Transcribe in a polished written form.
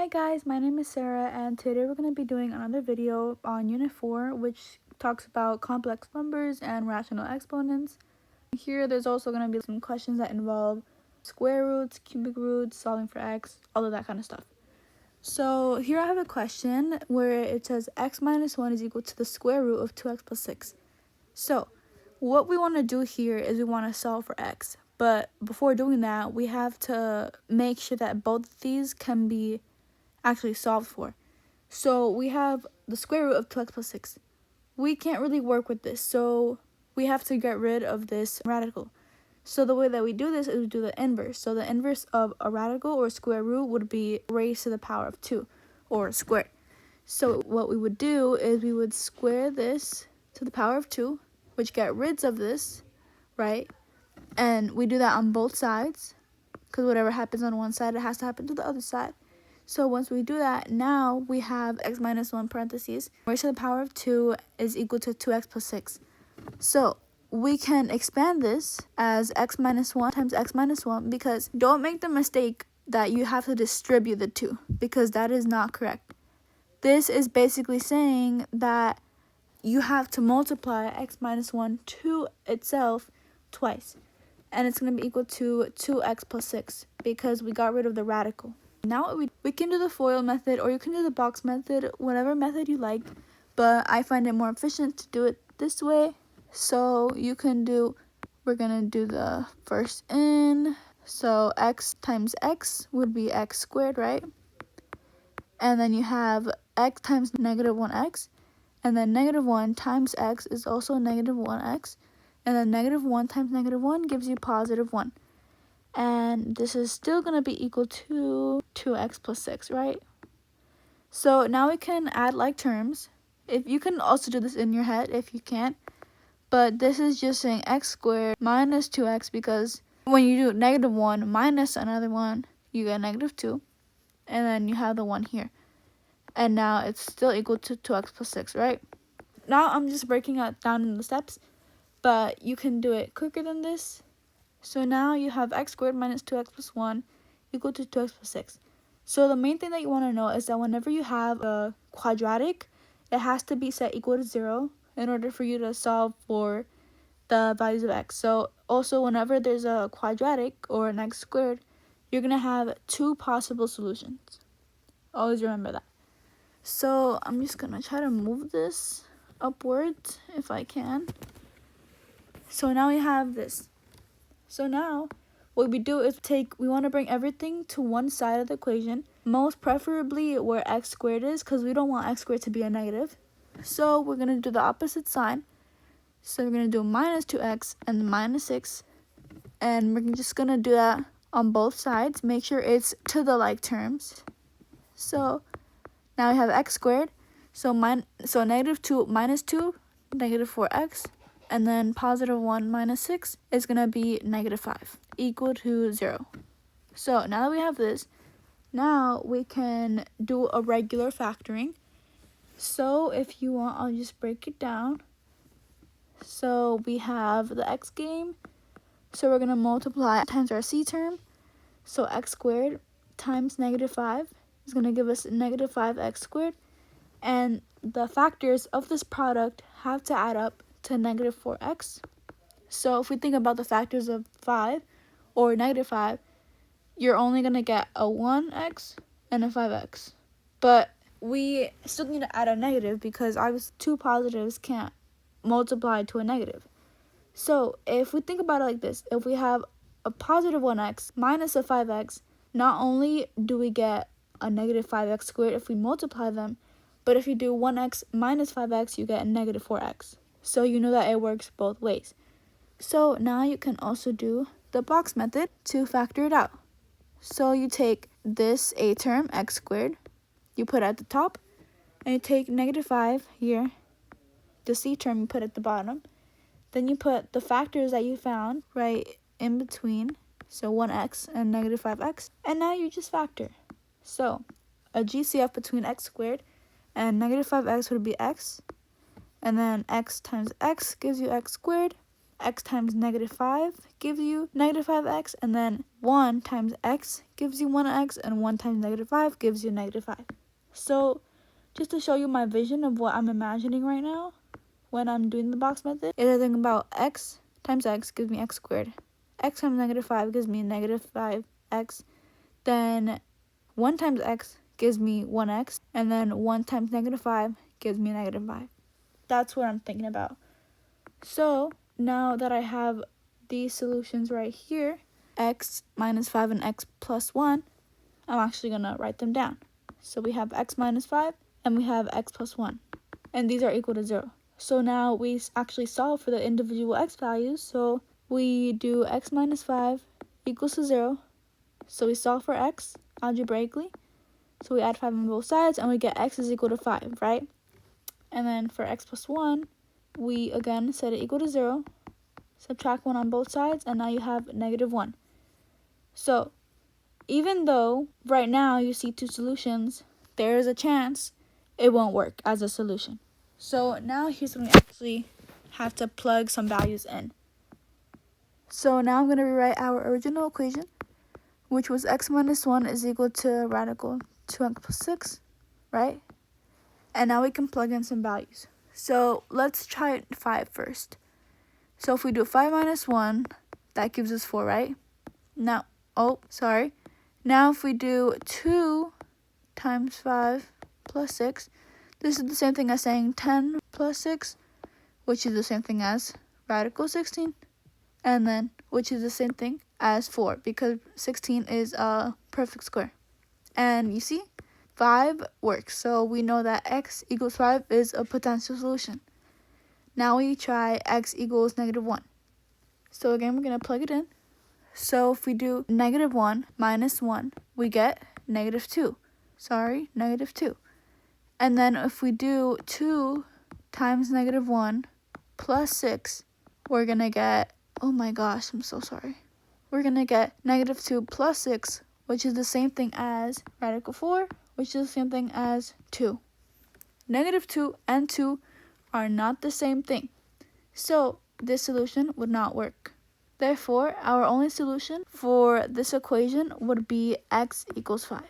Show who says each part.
Speaker 1: Hi guys, my name is Sarah and today we're going to be doing another video on Unit 4 which talks about complex numbers and rational exponents. Here there's also going to be some questions that involve square roots, cubic roots, solving for x, all of that kind of stuff. So here I have a question where it says x minus 1 is equal to the square root of 2x plus 6. So what we want to do here is we want to solve for x. But before doing that, we have to make sure that both of these can be actually solved for. So we have the square root of 2x plus 6. We can't really work with this, so we have to get rid of this radical. So the way that we do this is we do the inverse. So the inverse of a radical or square root would be raised to the power of 2 or squared. So what we would do is we would square this to the power of 2, which get rid of this, right? And we do that on both sides because whatever happens on one side, it has to happen to the other side. So once we do that, now we have x minus 1 parentheses raised to the power of 2 is equal to 2x plus 6. So we can expand this as x minus 1 times x minus 1 because don't make the mistake that you have to distribute the 2 because that is not correct. This is basically saying that you have to multiply x minus 1 to itself twice. And it's going to be equal to 2x plus 6 because we got rid of the radical. Now we can do the FOIL method or you can do the box method, whatever method you like, but I find it more efficient to do it this way. So you can do, we're going to do the first in, so x times x would be x squared, right? And then you have x times negative 1x, and then negative 1 times x is also negative 1x, and then negative 1 times negative 1 gives you positive 1. And this is still going to be equal to 2x plus 6, right? So now we can add like terms. If you can also do this in your head if you can't. But this is just saying x squared minus 2x because when you do negative 1 minus another 1, you get negative 2. And then you have the 1 here. And now it's still equal to 2x plus 6, right? Now I'm just breaking it down in the steps. But you can do it quicker than this. So now you have x squared minus 2x plus 1 equal to 2x plus 6. So the main thing that you want to know is that whenever you have a quadratic, it has to be set equal to 0 in order for you to solve for the values of x. So also whenever there's a quadratic or an x squared, you're going to have two possible solutions. Always remember that. So I'm just going to try to move this upwards if I can. So now we have this. So now, what we do is we want to bring everything to one side of the equation, most preferably where x squared is, because we don't want x squared to be a negative. So we're going to do the opposite sign. So we're going to do minus 2x and minus 6, and we're just going to do that on both sides. Make sure it's to the like terms. So now we have x squared, so negative 2 minus 2, negative 4x. And then positive 1 minus 6 is going to be negative 5, equal to 0. So now that we have this, now we can do a regular factoring. So if you want, I'll just break it down. So we have the x game. So we're going to multiply times our c term. So x squared times negative 5 is going to give us negative 5x squared. And the factors of this product have to add up to negative 4x. So if we think about the factors of 5 or negative 5, you're only going to get a 1x and a 5x. But we still need to add a negative because obviously two positives can't multiply to a negative. So if we think about it like this, if we have a positive 1x minus a 5x, not only do we get a negative 5x squared if we multiply them, but if you do 1x minus 5x, you get a negative 4x. So you know that it works both ways. So now you can also do the box method to factor it out. So you take this a term, x squared, you put at the top, and you take negative 5 here, the c term you put at the bottom. Then you put the factors that you found right in between, so 1x and negative 5x, and now you just factor. So a GCF between x squared and negative 5x would be x. And then x times x gives you x squared. x times negative 5 gives you negative 5x, and then 1 times x gives you 1x, and 1 times negative 5 gives you negative 5. So just to show you my vision of what I'm imagining right now when I'm doing the box method, is I think about x times x gives me x squared. X times negative 5 gives me negative 5x. Then 1 times x gives me 1x. And then 1 times negative 5 gives me negative 5. That's what I'm thinking about. So now that I have these solutions right here, x minus 5 and x plus 1, I'm actually going to write them down. So we have x minus 5 and we have x plus 1. And these are equal to 0. So now we actually solve for the individual x values. So we do x minus 5 equals to 0. So we solve for x algebraically. So we add 5 on both sides and we get x is equal to 5, right? And then for x plus 1, we again set it equal to 0. Subtract 1 on both sides, and now you have negative 1. So even though right now you see two solutions, there is a chance it won't work as a solution. So now here's when we actually have to plug some values in. So now I'm going to rewrite our original equation, which was x minus 1 is equal to radical 2x plus 6, right? And now we can plug in some values. So let's try 5 first. So if we do 5 minus 1, that gives us 4, right? Now, Now if we do 2 times 5 plus 6, this is the same thing as saying 10 plus 6, which is the same thing as radical 16. And then, which is the same thing as 4, because 16 is a perfect square. And you see, 5 works. So we know that x equals 5 is a potential solution. Now we try x equals negative 1. So again, we're going to plug it in. So if we do negative 1 minus 1, we get negative 2. Negative 2. And then if we do 2 times negative 1 plus 6, we're going to get, oh my gosh, I'm so sorry. We're going to get negative 2 plus 6, which is the same thing as radical 4, which is the same thing as 2. Negative 2 and 2 are not the same thing. So this solution would not work. Therefore, our only solution for this equation would be x equals 5.